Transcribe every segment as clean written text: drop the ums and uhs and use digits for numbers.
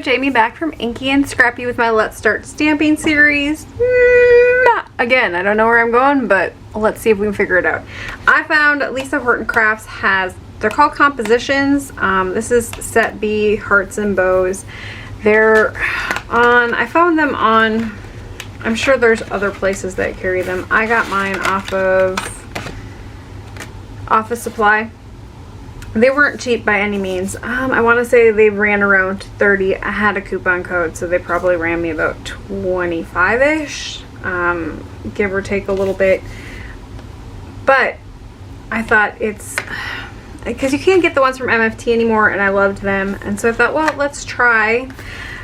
Jaime back from Inky and Scrappy with my Let's Start Stamping series. Again, I don't know where I'm going, but let's see if we can figure it out. I found Lisa Horton Crafts has, they're called compositions. This is set B, Hearts and Bows. They're on, I found them on, I'm sure there's other places that carry them. I got mine off of Office Supply. They weren't cheap by any means. I want to say they ran around 30. I had a coupon code, so they probably ran me about 25-ish, give or take a little bit. But I thought it's, because you can't get the ones from MFT anymore, and I loved them. And so I thought, well, let's try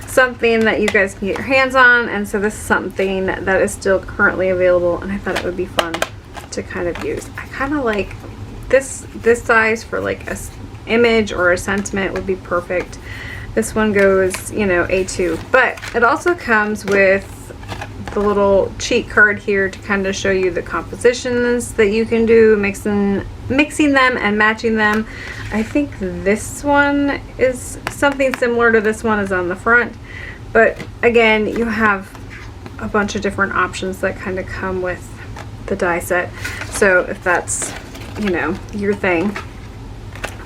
something that you guys can get your hands on. And so this is something that is still currently available, and I thought it would be fun to kind of use. I kind of like this size for like a image or a sentiment would be perfect. This one goes, you know, A2, but it also comes with the little cheat card here to kind of show you the compositions that you can do, mixing them and matching them. I think this one is something similar to this one is on the front, but again, you have a bunch of different options that kind of come with the die set. So if that's, you know, your thing,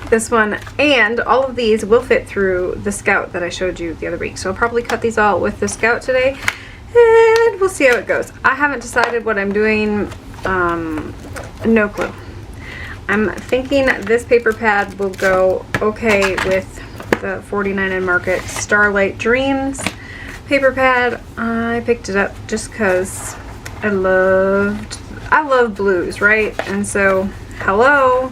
this one and all of these will fit through the Scout that I showed you the other week. So I'll probably cut these all with the Scout today, and we'll see how it goes. I haven't decided what I'm doing. No clue. I'm thinking this paper pad will go okay with the 49 Market Starlight Dreams paper pad. I picked it up just because I love blues, right? And so hello,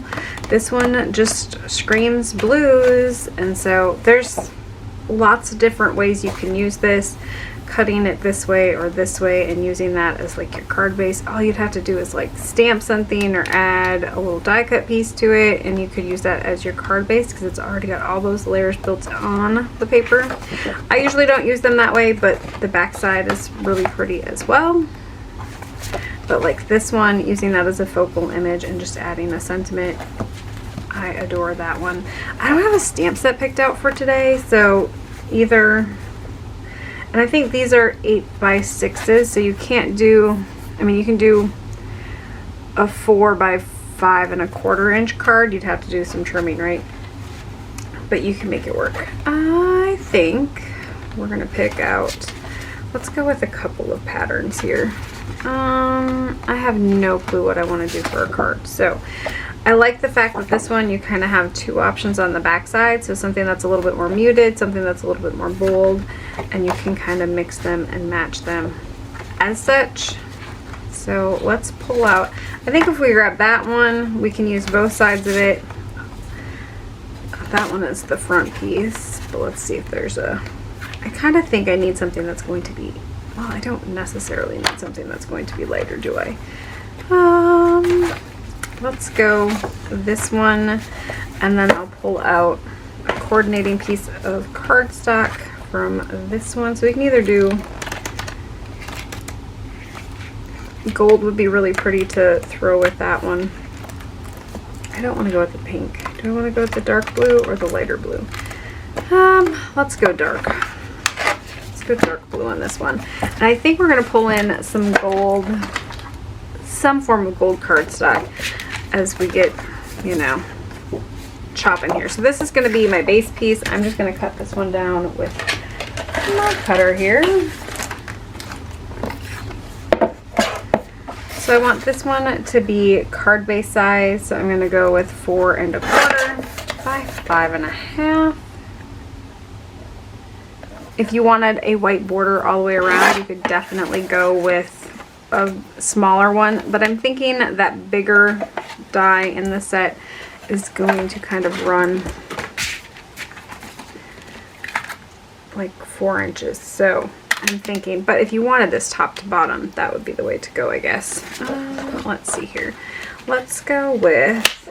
this one just screams blues. And so there's lots of different ways you can use this, cutting it this way or this way and using that as like your card base. All you'd have to do is like stamp something or add a little die cut piece to it, and you could use that as your card base because it's already got all those layers built on the paper. I usually don't use them that way, but the back side is really pretty as well. But like this one, using that as a focal image and just adding a sentiment, I adore that one. I don't have a stamp set picked out for today, so either, and I think these are 8x6s, so you can't do, I mean, you can do a 4x5 1/4 card. You'd have to do some trimming, right? But you can make it work. I think we're gonna pick out, let's go with a couple of patterns here. I have no clue what I want to do for a card. So I like the fact that this one you kind of have two options on the back side. So something that's a little bit more muted, something that's a little bit more bold, and you can kind of mix them and match them as such. So let's pull out, I think if we grab that one, we can use both sides of it. That one is the front piece, but let's see if there's a, I kind of think I need something that's going to be, well, I don't necessarily need something that's going to be lighter, do I? Let's go this one, and then I'll pull out a coordinating piece of cardstock from this one. So we can either do, gold would be really pretty to throw with that one. I don't want to go with the pink. Do I want to go with the dark blue or the lighter blue? Let's go dark. Good dark blue on this one. And I think we're going to pull in some gold, some form of gold cardstock as we get, you know, chopping here. So this is going to be my base piece. I'm just going to cut this one down with my cutter here. So I want this one to be card base size. So I'm going to go with 4 1/4 by 5 1/2. If you wanted a white border all the way around, you could definitely go with a smaller one, but I'm thinking that bigger die in the set is going to kind of run like 4 inches. So I'm thinking, but if you wanted this top to bottom, that would be the way to go, I guess. Let's see here. Let's go with,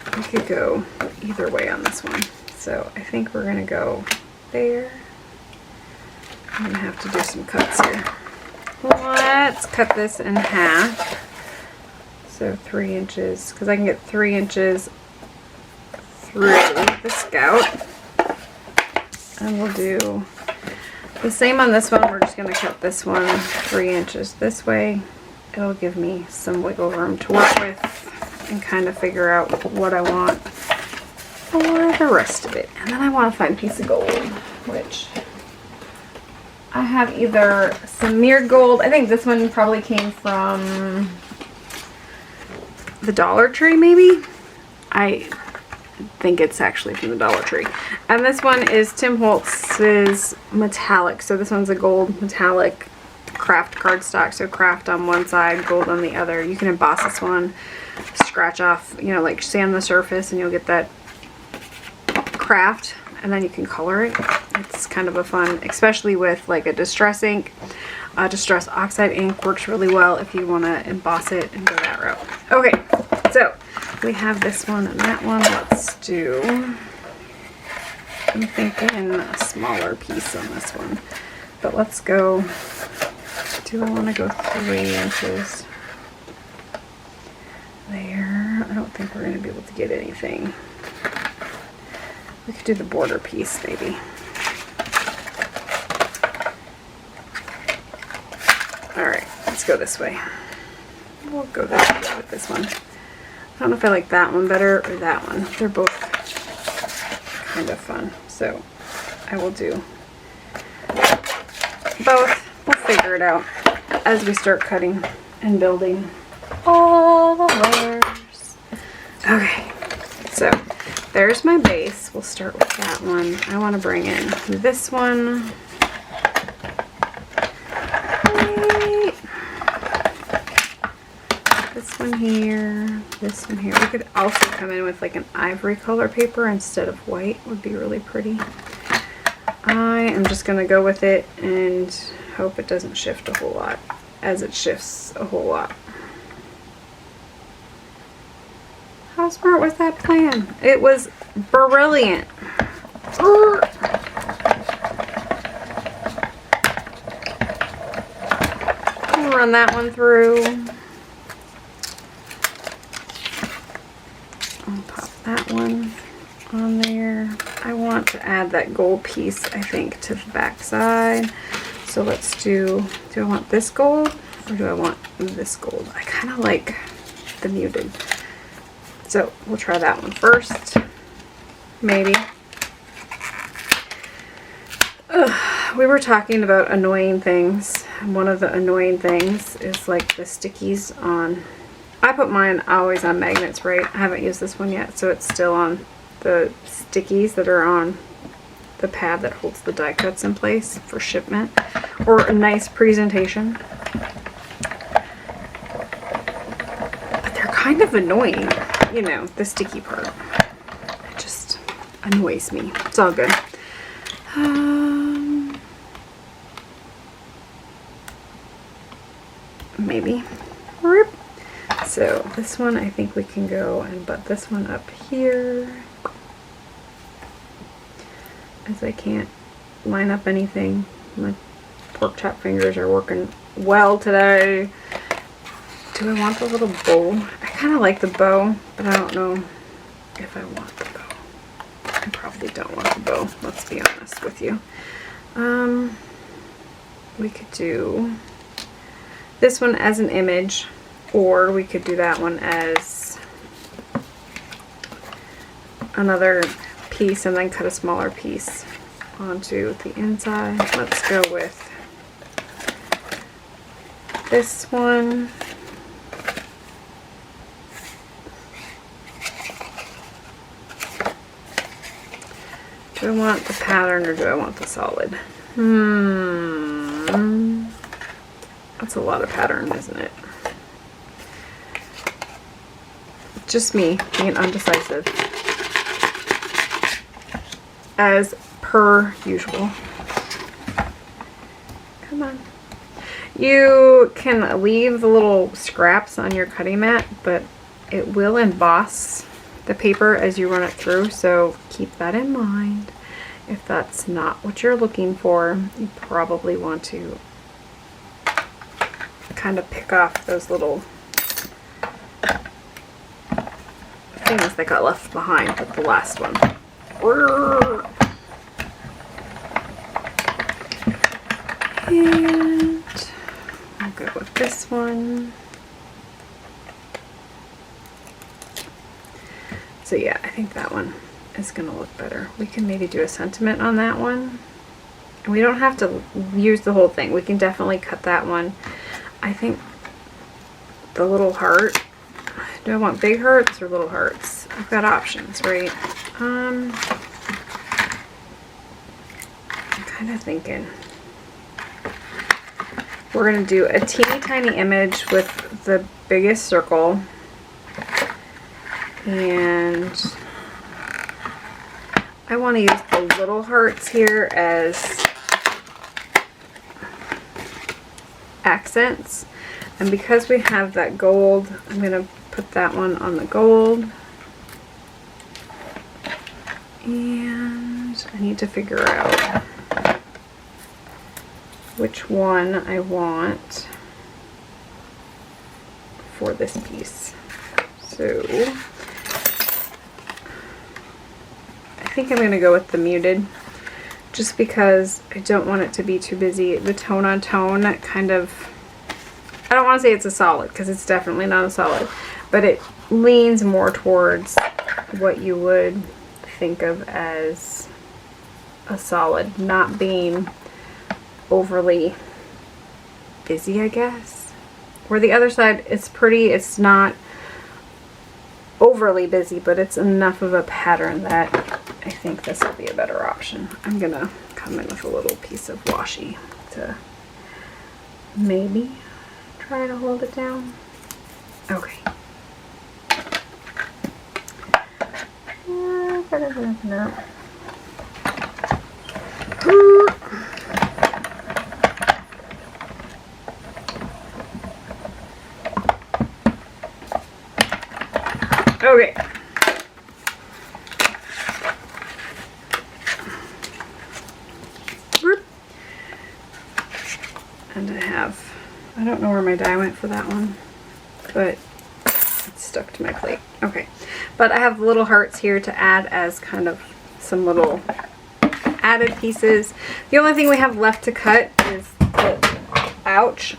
I could go either way on this one. So I think we're gonna go there. I'm gonna have to do some cuts here. Let's cut this in half. So 3 inches, because I can get 3 inches through the scout. And we'll do the same on this one. We're just going to cut this one 3 inches this way. It'll give me some wiggle room to work with and kind of figure out what I want for the rest of it. And then I want to find a piece of gold, which I have either some mirrored gold. I think this one probably came from the Dollar Tree, maybe. I think it's actually from the Dollar Tree. And this one is Tim Holtz's metallic. So this one's a gold metallic craft cardstock. So craft on one side, gold on the other. You can emboss this one, scratch off, you know, like sand the surface, and you'll get that craft, and then you can color it. It's kind of a fun, especially with like a distress ink. Distress oxide ink works really well if you want to emboss it and go that route. Okay, so we have this one and that one. Let's do, I'm thinking a smaller piece on this one, but let's go, do I want to go 3 inches there? I don't think we're going to be able to get anything. We could do the border piece maybe. Alright, let's go this way. We'll go this way with this one. I don't know if I like that one better or that one. They're both kind of fun. So I will do both. We'll figure it out as we start cutting and building all the layers. Okay, so there's my base. We'll start with that one. I want to bring in this one. This one here. This one here. We could also come in with like an ivory color paper instead of white. Would be really pretty. I am just going to go with it and hope it doesn't shift a whole lot, as it shifts a whole lot. How smart was that plan? It was brilliant. I'll run that one through. I'll pop that one on there. I want to add that gold piece, I think, to the back side. So let's do I want this gold or do I want this gold? I kind of like the muted. So we'll try that one first, maybe. We were talking about annoying things. One of the annoying things is like the stickies on, I put mine always on magnets, right? I haven't used this one yet, so it's still on the stickies that are on the pad that holds the die cuts in place for shipment or a nice presentation. But they're kind of annoying. You know, the sticky part. It just annoys me. It's all good. Maybe. So this one, I think we can go and butt this one up here. As I can't line up anything. My pork chop fingers are working well today. Do I want the little bow? I kind of like the bow, but I don't know if I want the bow. I probably don't want the bow, let's be honest with you. We could do this one as an image, or we could do that one as another piece and then cut a smaller piece onto the inside. Let's go with this one. Do I want the pattern or do I want the solid? That's a lot of pattern, isn't it? Just me being undecisive. As per usual. Come on. You can leave the little scraps on your cutting mat, but it will emboss the paper as you run it through, so keep that in mind. If that's not what you're looking for, you probably want to kind of pick off those little things that got left behind with the last one. And I'll go with this one. So yeah, I think that one is going to look better. We can maybe do a sentiment on that one. And we don't have to use the whole thing. We can definitely cut that one. I think the little heart. Do I want big hearts or little hearts? I've got options, right? I'm kind of thinking we're going to do a teeny tiny image with the biggest circle. And I want to use the little hearts here as accents. And because we have that gold, I'm going to put that one on the gold. And I need to figure out which one I want for this piece. So I think I'm going to go with the muted, just because I don't want it to be too busy. The tone on tone kind of, I don't want to say it's a solid, because it's definitely not a solid, but it leans more towards what you would think of as a solid, not being overly busy, I guess. Where the other side, it's pretty, it's not overly busy, but it's enough of a pattern that I think this will be a better option. I'm gonna come in with a little piece of washi to maybe try to hold it down. Okay. Okay. And I don't know where my dye went for that one, but it's stuck to my plate. Okay. But I have little hearts here to add as kind of some little added pieces. The only thing we have left to cut is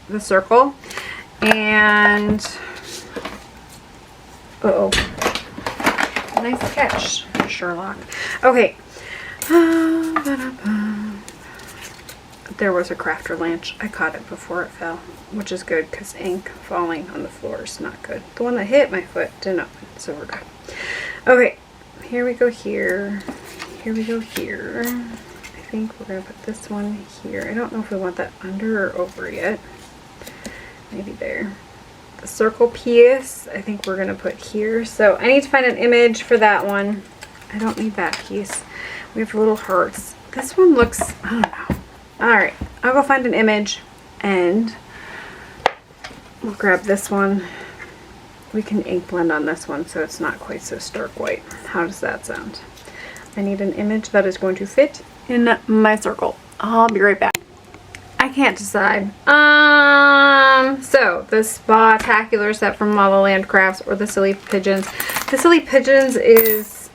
the circle. And uh-oh. Nice catch, Sherlock. Okay. There was a crafter latch. I caught it before it fell, which is good because ink falling on the floor is not good. The one that hit my foot didn't open, so we're good. Okay, here we go here. Here we go here. I think we're going to put this one here. I don't know if we want that under or over yet. Maybe there. The circle piece, I think we're going to put here. So I need to find an image for that one. I don't need that piece. We have little hearts. This one looks, I don't know. Alright, I'll go find an image and we'll grab this one. We can ink blend on this one so it's not quite so stark white. How does that sound? I need an image that is going to fit in my circle. I'll be right back. I can't decide. So the Spectacular set from LaLaLand Crafts or the Silly Pigeons. The Silly Pigeons is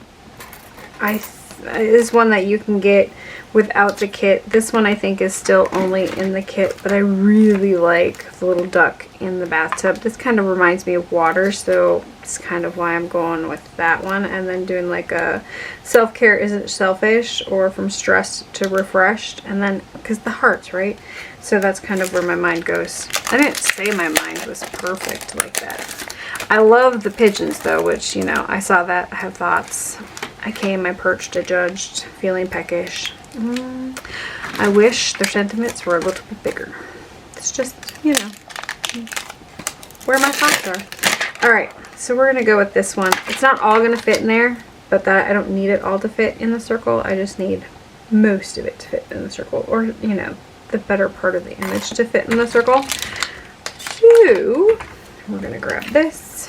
one that you can get without the kit. This one I think is still only in the kit, but I really like the little duck in the bathtub. This kind of reminds me of water, so it's kind of why I'm going with that one. And then doing like a self-care isn't selfish, or from stressed to refreshed, and then because the hearts, right? So that's kind of where my mind goes. I didn't say my mind was perfect like that. I love the pigeons though, which, you know, I saw that, I have thoughts. I came, I perched, I judged, feeling peckish. I wish their sentiments were a little bit bigger. It's just, you know, where my thoughts are. Alright, so we're going to go with this one. It's not all going to fit in there, but that I don't need it all to fit in the circle. I just need most of it to fit in the circle, or, you know, the better part of the image to fit in the circle. So, we're going to grab this,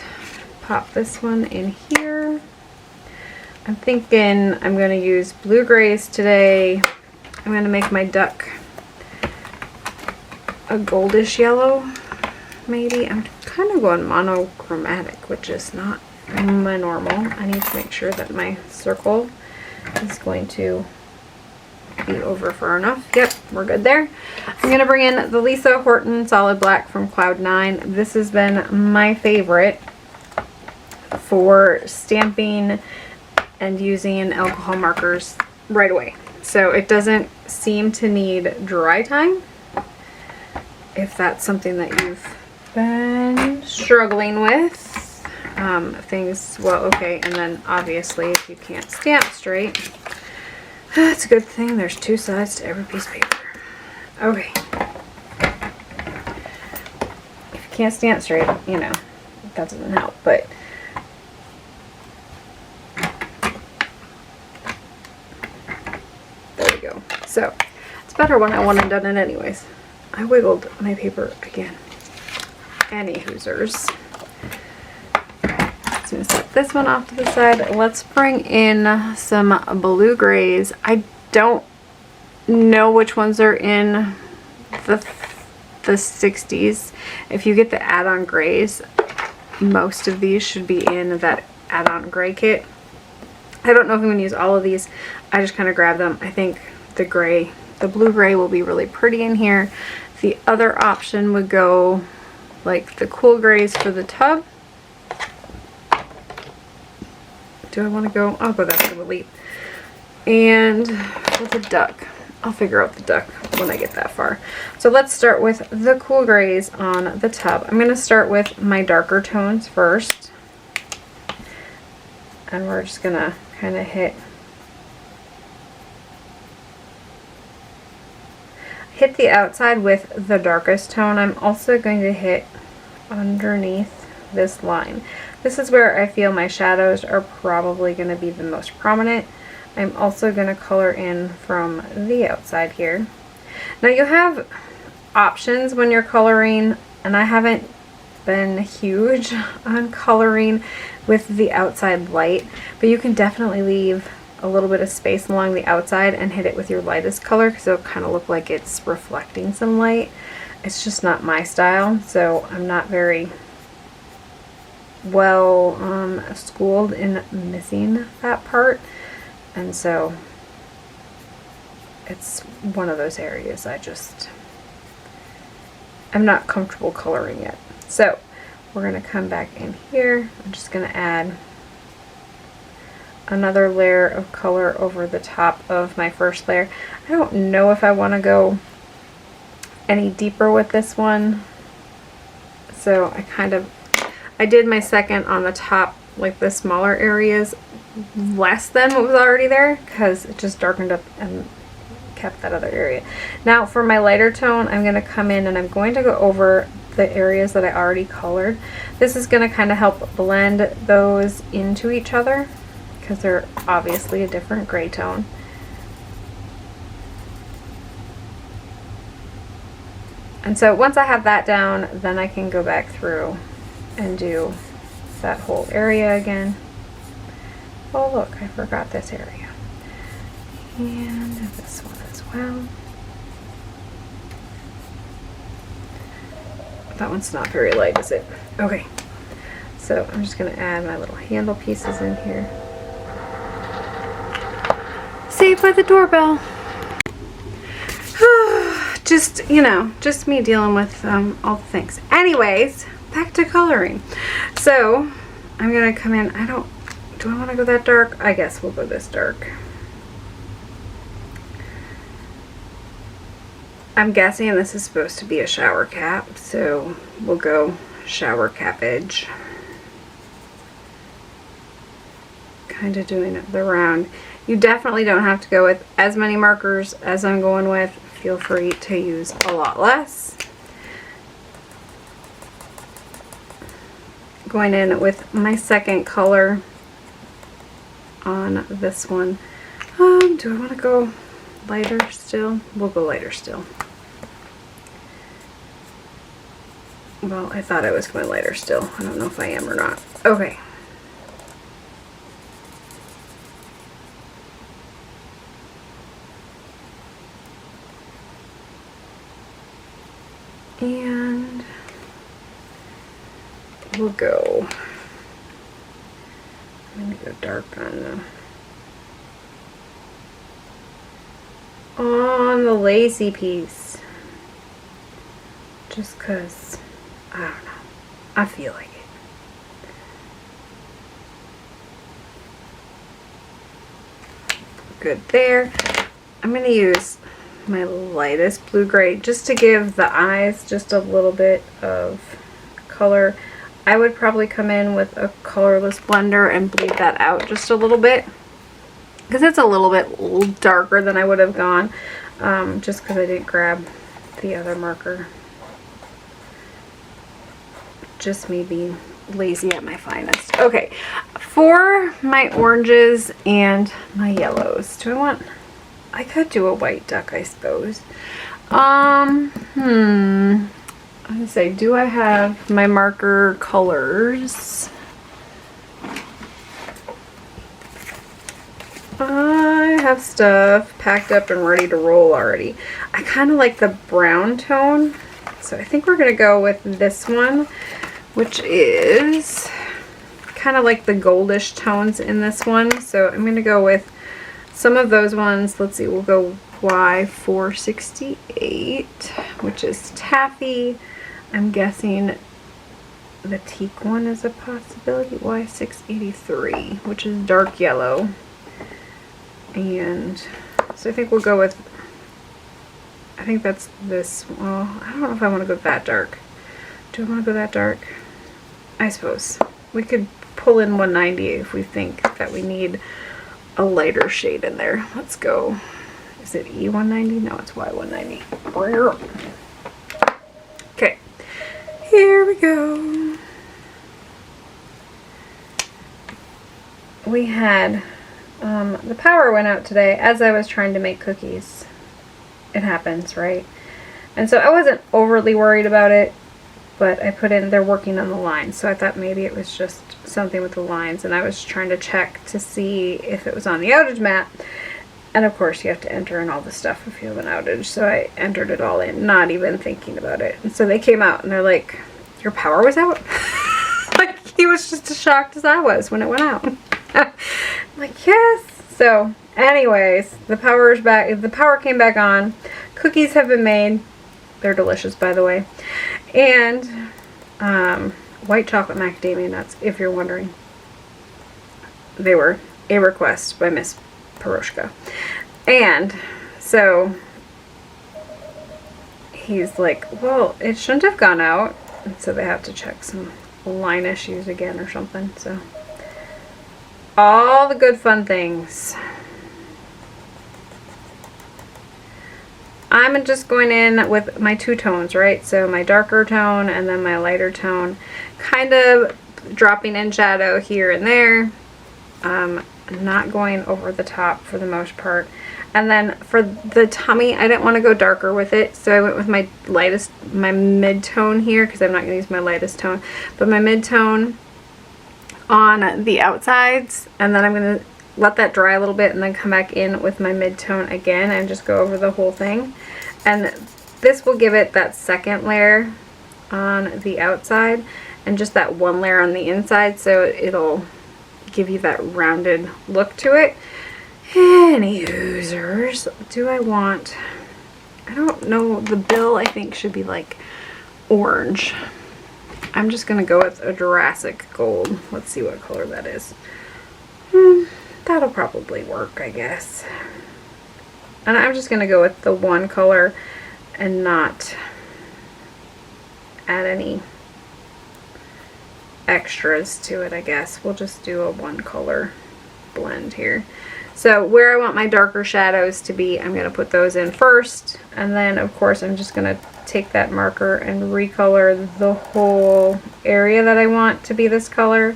pop this one in here. I'm thinking I'm going to use blue grays today. I'm going to make my duck a goldish yellow, maybe. I'm kind of going monochromatic, which is not my normal. I need to make sure that my circle is going to be over far enough. Yep, we're good there. I'm going to bring in the Lisa Horton Solid Black from Cloud 9. This has been my favorite for stamping and using alcohol markers right away. So it doesn't seem to need dry time, if that's something that you've been struggling with. Well, okay, and then obviously if you can't stamp straight, that's a good thing. There's two sides to every piece of paper. Okay. If you can't stamp straight, you know, that doesn't help, but there we go. So, it's better when I want it done it anyways. I wiggled my paper again. Any hoosers. So I'm going to set this one off to the side. Let's bring in some blue grays. I don't know which ones are in the 60s. If you get the add-on grays, most of these should be in that add-on gray kit. I don't know if I'm going to use all of these. I just kind of grabbed them. I think the blue gray will be really pretty in here. The other option would go like the cool grays for the tub. Do I want to go? I'll go that big of a leap. And for the duck, I'll figure out the duck when I get that far. So let's start with the cool grays on the tub. I'm going to start with my darker tones first. And we're just going to kind of hit the outside with the darkest tone. I'm also going to hit underneath this line. This is where I feel my shadows are probably going to be the most prominent. I'm also going to color in from the outside here. Now you have options when you're coloring, and I haven't been huge on coloring with the outside light, but you can definitely leave a little bit of space along the outside and hit it with your lightest color because it'll kind of look like it's reflecting some light. It's just not my style, so I'm not very well schooled in missing that part, and so it's one of those areas I'm not comfortable coloring yet. So we're going to come back in here. I'm just going to add another layer of color over the top of my first layer. I don't know if I want to go any deeper with this one, so I did my second on the top, like the smaller areas, less than what was already there because it just darkened up and kept that other area. Now for my lighter tone, I'm going to come in and I'm going to go over the areas that I already colored. This is going to kind of help blend those into each other because they're obviously a different gray tone. And so once I have that down, then I can go back through and do that whole area again. Oh look, I forgot this area. And this one as well. That one's not very light, is it? Okay. So I'm just going to add my little handle pieces in here. Saved by the doorbell. Just, you know, just me dealing with all the things. Anyways, back to coloring. So I'm going to come in. Do I want to go that dark? I guess we'll go this dark. I'm guessing this is supposed to be a shower cap, so we'll go shower cap edge. Kind of doing the round. You definitely don't have to go with as many markers as I'm going with. Feel free to use a lot less. Going in with my second color on this one. Do I want to go lighter still? We'll go lighter still. Well, I thought I was going lighter still. I don't know if I am or not. Okay. And we'll go I'm gonna go dark on the lacy piece. Just cause, I don't know, I feel like it. Good there. I'm gonna use my lightest blue-gray just to give the eyes just a little bit of color. I would probably come in with a colorless blender and bleed that out just a little bit because it's a little bit darker than I would have gone, just because I didn't grab the other marker. Just me being lazy at my finest. Okay, for my oranges and my yellows, I could do a white duck, I suppose. I'm gonna say, do I have my marker colors? I have stuff packed up and ready to roll already. I kind of like the brown tone, so I think we're gonna go with this one, which is kind of like the goldish tones in this one. So I'm gonna go with some of those ones. Let's see, we'll go Y468, which is taffy. I'm guessing the teak one is a possibility. Y683, which is dark yellow. And so I think we'll go with, I think that's this. Well, I don't know if I want to go that dark. Do I want to go that dark? I suppose we could pull in 190 if we think that we need a lighter shade in there. Let's go. Is it E190? No, it's Y190. Okay, here we go. We had the power went out today as I was trying to make cookies. It happens, right? And so I wasn't overly worried about it, but I put in, they're working on the lines, so I thought maybe it was just something with the lines, and I was trying to check to see if it was on the outage map. And of course you have to enter in all the stuff if you have an outage, so I entered it all in, not even thinking about it. And so they came out and they're like, your power was out? Like, he was just as shocked as I was when it went out. I'm like, yes. So anyways, the power is back. The power came back on. Cookies have been made. They're delicious, by the way. And white chocolate macadamia nuts, if you're wondering. They were a request by Miss Peroshka. And so he's like, well, it shouldn't have gone out. And so they have to check some line issues again or something. So all the good fun things. I'm just going in with my two tones, right? So my darker tone and then my lighter tone, kind of dropping in shadow here and there. Not going over the top for the most part. And then for the tummy, I didn't want to go darker with it, so I went with my lightest, my mid-tone here, because I'm not going to use my lightest tone, but my mid-tone on the outsides, and then I'm going to let that dry a little bit and then come back in with my mid-tone again and just go over the whole thing. And this will give it that second layer on the outside and just that one layer on the inside, so it'll give you that rounded look to it. Any users, do I want, I don't know, the bill I think should be like orange. I'm just gonna go with a Jurassic Gold. Let's see what color that is. That'll probably work, I guess. And I'm just gonna go with the one color and not add any extras to it, I guess. We'll just do a one color blend here. So where I want my darker shadows to be, I'm going to put those in first, and then of course I'm just going to take that marker and recolor the whole area that I want to be this color.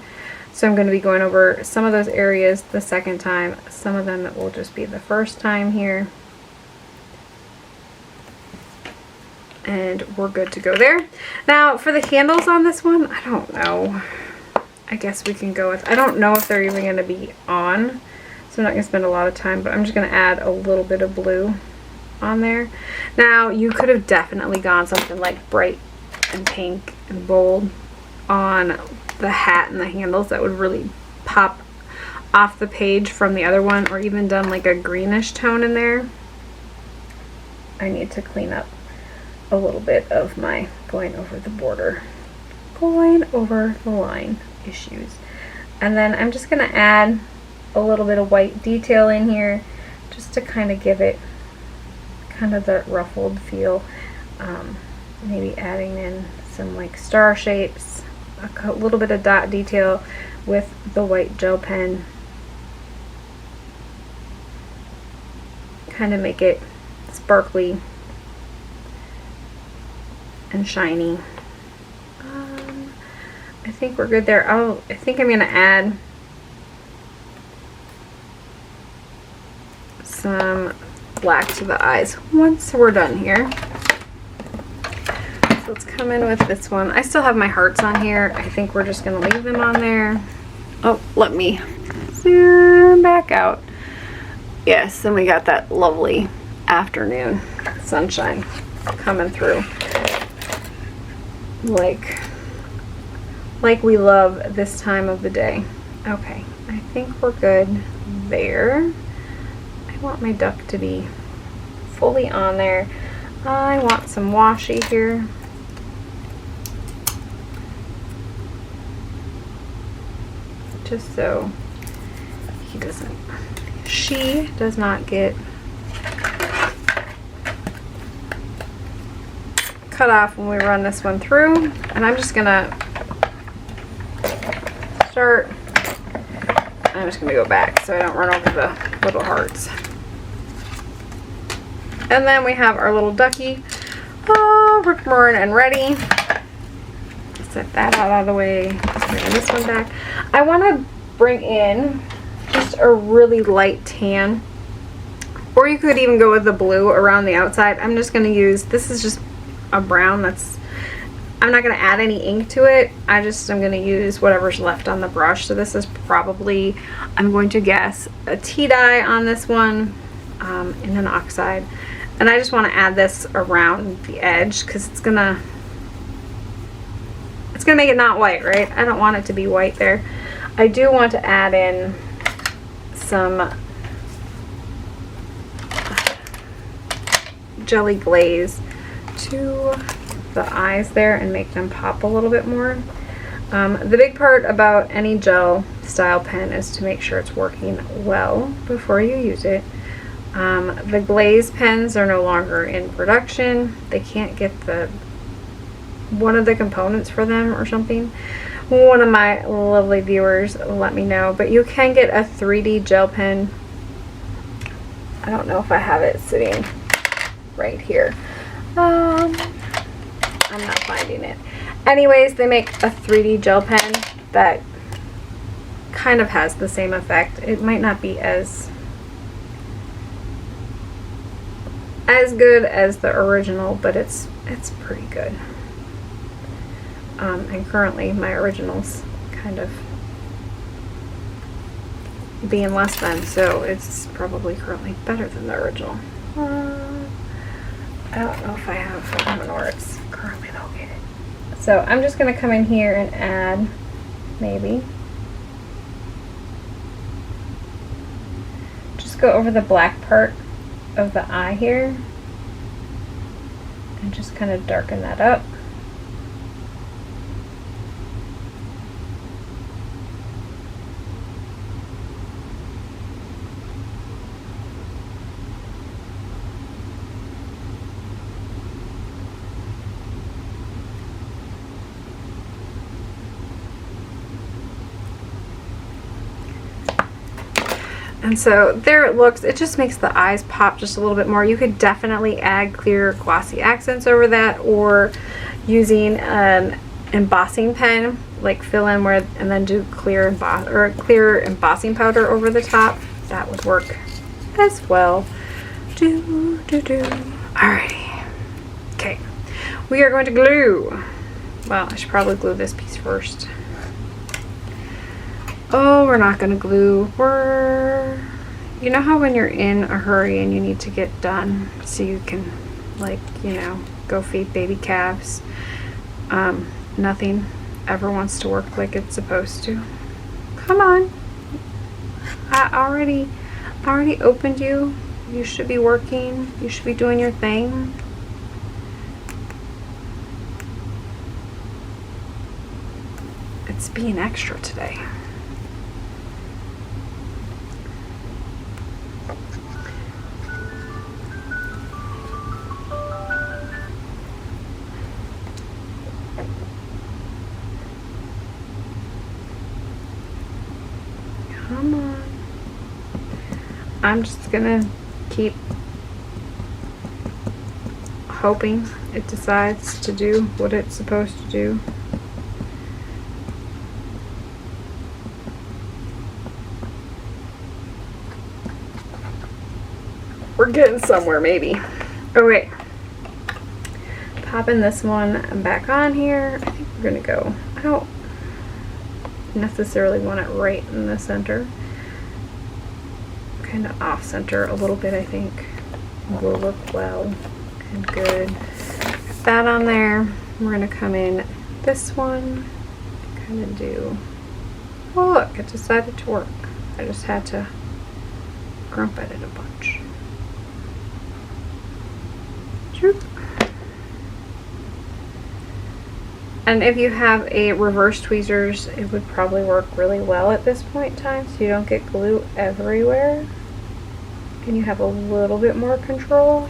So I'm going to be going over some of those areas the second time, some of them it will just be the first time here. And we're good to go there. Now for the handles on this one, I don't know. I guess we can go with, I don't know if they're even going to be on, so I'm not going to spend a lot of time, but I'm just going to add a little bit of blue on there. Now you could have definitely gone something like bright and pink and bold on the hat and the handles. That would really pop off the page from the other one, or even done like a greenish tone in there. I need to clean up a little bit of my going over the border, going over the line issues. And then I'm just going to add a little bit of white detail in here just to kind of give it kind of that ruffled feel. Maybe adding in some like star shapes, a little bit of dot detail with the white gel pen. Kind of make it sparkly and shiny. I think we're good there. I think I'm going to add some black to the eyes once we're done here. So let's come in with this one. I still have my hearts on here. I think we're just going to leave them on there. Oh, let me zoom back out. Yes, and we got that lovely afternoon sunshine coming through. Like we love this time of the day. Okay, I think we're good there. I want my duck to be fully on there. I want some washi here. Just so she does not get cut off when we run this one through. And I'm just gonna start, I'm just gonna go back so I don't run over the little hearts. And then we have our little ducky, roaring and ready. Set that out of the way. Bring this one back. I want to bring in just a really light tan, or you could even go with the blue around the outside. I'm just going to use, this is just a brown that's, I'm not going to add any ink to it. I'm going to use whatever's left on the brush. So this is probably, I'm going to guess, a tea dye on this one, in an oxide. And I just want to add this around the edge because it's gonna make it not white, right? I don't want it to be white there. I do want to add in some jelly glaze to the eyes there and make them pop a little bit more. The big part about any gel style pen is to make sure it's working well before you use it. The glaze pens are no longer in production. They can't get one of the components for them or something. One of my lovely viewers let me know, but you can get a 3D gel pen. I don't know if I have it sitting right here. I'm not finding it. Anyways, they make a 3D gel pen that kind of has the same effect. It might not be as good as the original, but it's pretty good. And currently my original's kind of being less than, so it's probably currently better than the original. I don't know if I have one or it's currently located. So I'm just going to come in here and add maybe. Just go over the black part of the eye here and just kind of darken that up. And so there it looks. It just makes the eyes pop just a little bit more. You could definitely add clear glossy accents over that, or using an embossing pen, like fill in where and then do clear embossing powder over the top. That would work as well. Alrighty. Okay. We are going to glue. Well, I should probably glue this piece first. Oh, we're not going to glue. You know how when you're in a hurry and you need to get done so you can, like, you know, go feed baby calves? Nothing ever wants to work like it's supposed to. Come on. I already opened you. You should be working. You should be doing your thing. It's being extra today. Come on. I'm just gonna keep hoping it decides to do what it's supposed to do. We're getting somewhere, maybe. Okay. Popping this one back on here. I think we're gonna go. I don't necessarily want it right in the center. Kind of off center a little bit, I think will look well and good. Got that on there. We're gonna come in this one, kind of do, oh look, it decided to work. I just had to grump at it a bunch. And if you have a reverse tweezers, it would probably work really well at this point in time, so you don't get glue everywhere and you have a little bit more control.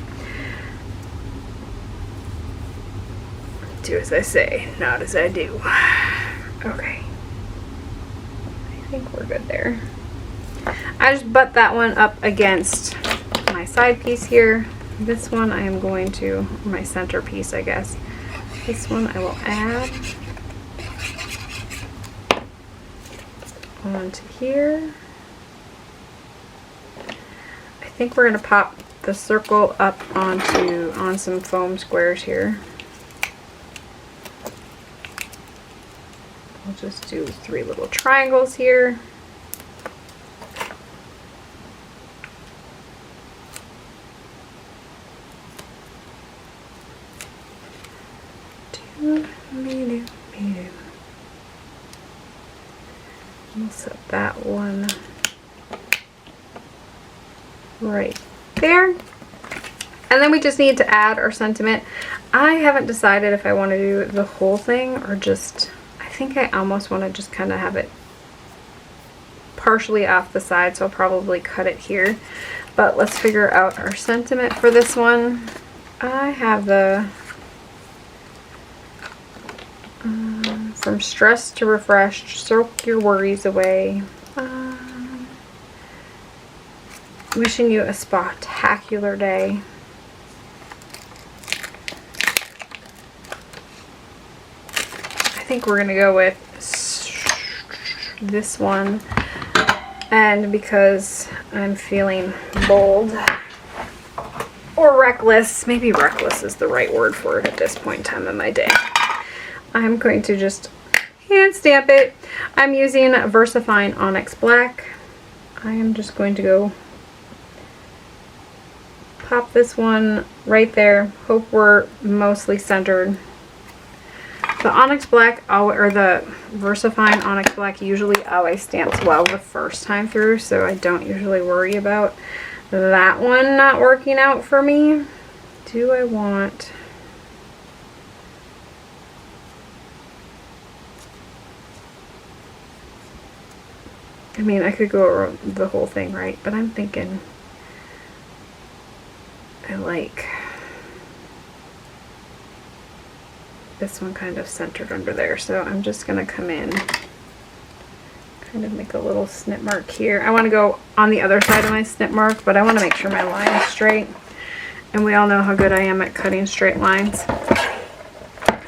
Do as I say, not as I do. Okay, I think we're good there. I just butt that one up against my side piece here. This one I am going to, my center piece, I guess. This one I will add onto here. I think we're going to pop the circle up on some foam squares here. We'll just do 3 little triangles here. We'll set that one right there. And then we just need to add our sentiment. I haven't decided if I want to do the whole thing or just, I think I almost want to just kind of have it partially off the side, so I'll probably cut it here. But let's figure out our sentiment for this one. I have the from stress to refreshed, soak your worries away. Wishing you a spectacular day. I think we're gonna go with this one, and because I'm feeling bold or reckless, maybe reckless is the right word for it at this point in time in my day, I'm going to just hand stamp it. I'm using VersaFine Onyx Black. I am just going to go pop this one right there. Hope we're mostly centered. The Onyx Black, or the VersaFine Onyx Black usually always stamps well the first time through, so I don't usually worry about that one not working out for me. Do I want... I mean, I could go around the whole thing, right? But I'm thinking I like this one kind of centered under there. So I'm just going to come in, kind of make a little snip mark here. I want to go on the other side of my snip mark, but I want to make sure my line is straight. And we all know how good I am at cutting straight lines.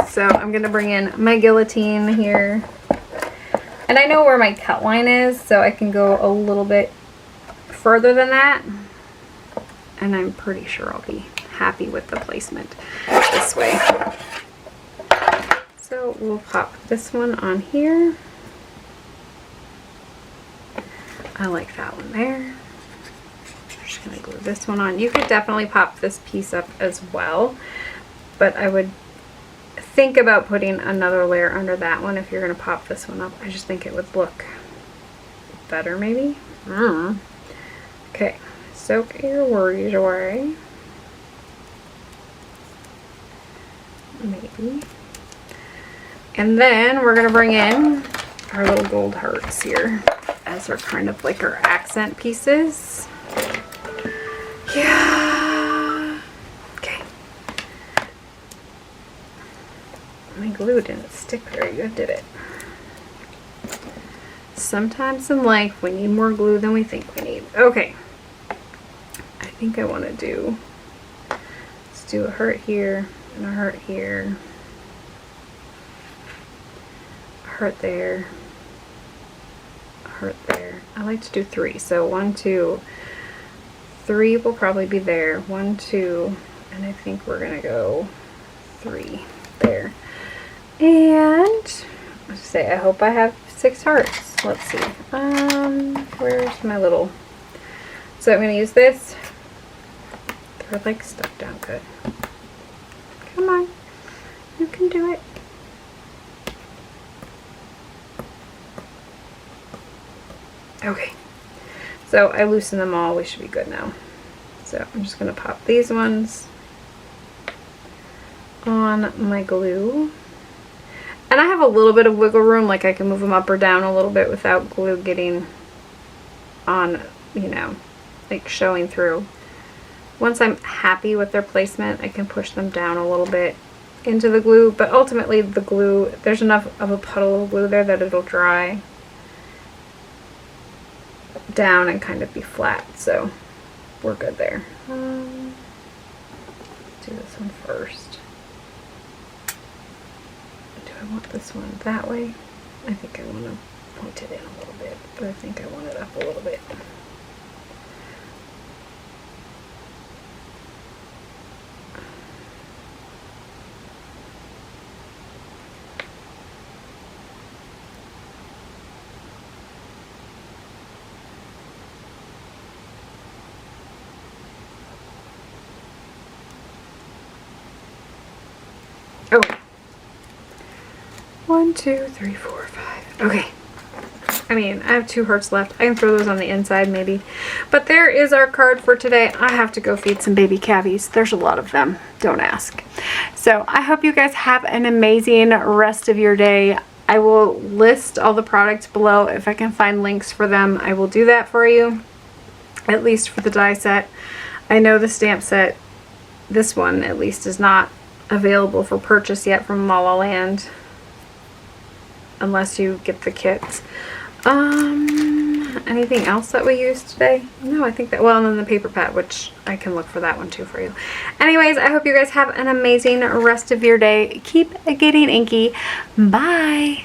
So I'm going to bring in my guillotine here. And I know where my cut line is, so I can go a little bit further than that. And I'm pretty sure I'll be happy with the placement this way. So we'll pop this one on here. I like that one there. I'm just going to glue this one on. You could definitely pop this piece up as well, but I would think about putting another layer under that one if you're going to pop this one up. I just think it would look better maybe. Okay, soak your worries away. Maybe. And then we're going to bring in our little gold hearts here as our kind of like our accent pieces. Yeah. Okay. My glue didn't stick very good, did it? Sometimes in life we need more glue than we think we need. Okay. I think I want to do, let's do a heart here and a heart here. A heart there. A heart there. I like to do 3. So 1, 2, 3 will probably be there. 1, 2, and I think we're gonna go 3 there. And let's say I hope I have 6 hearts. Let's see. Where's my little? So I'm gonna use this. They're like stuck down good. Come on, you can do it. Okay. So I loosened them all. We should be good now. So I'm just going to pop these ones on my glue. And I have a little bit of wiggle room, like I can move them up or down a little bit without glue getting on, you know, like showing through. Once I'm happy with their placement, I can push them down a little bit into the glue, but ultimately the glue, there's enough of a puddle of glue there that it'll dry down and kind of be flat, so we're good there. Let's do this one first. Do I want this one that way? I think I want to point it in a little bit, but I think I want it up a little bit. Okay. 1, 2, 3, 4, 5. Okay. I mean, I have 2 hearts left. I can throw those on the inside maybe. But there is our card for today. I have to go feed some baby cavies. There's a lot of them. Don't ask. So I hope you guys have an amazing rest of your day. I will list all the products below. If I can find links for them, I will do that for you. At least for the die set. I know the stamp set, this one at least, is not available for purchase yet from LaLaLand, unless you get the kits. Anything else that we used today? No, I think that, well, and then the paper pad, which I can look for that one too for you. Anyways, I hope you guys have an amazing rest of your day. Keep getting inky. Bye.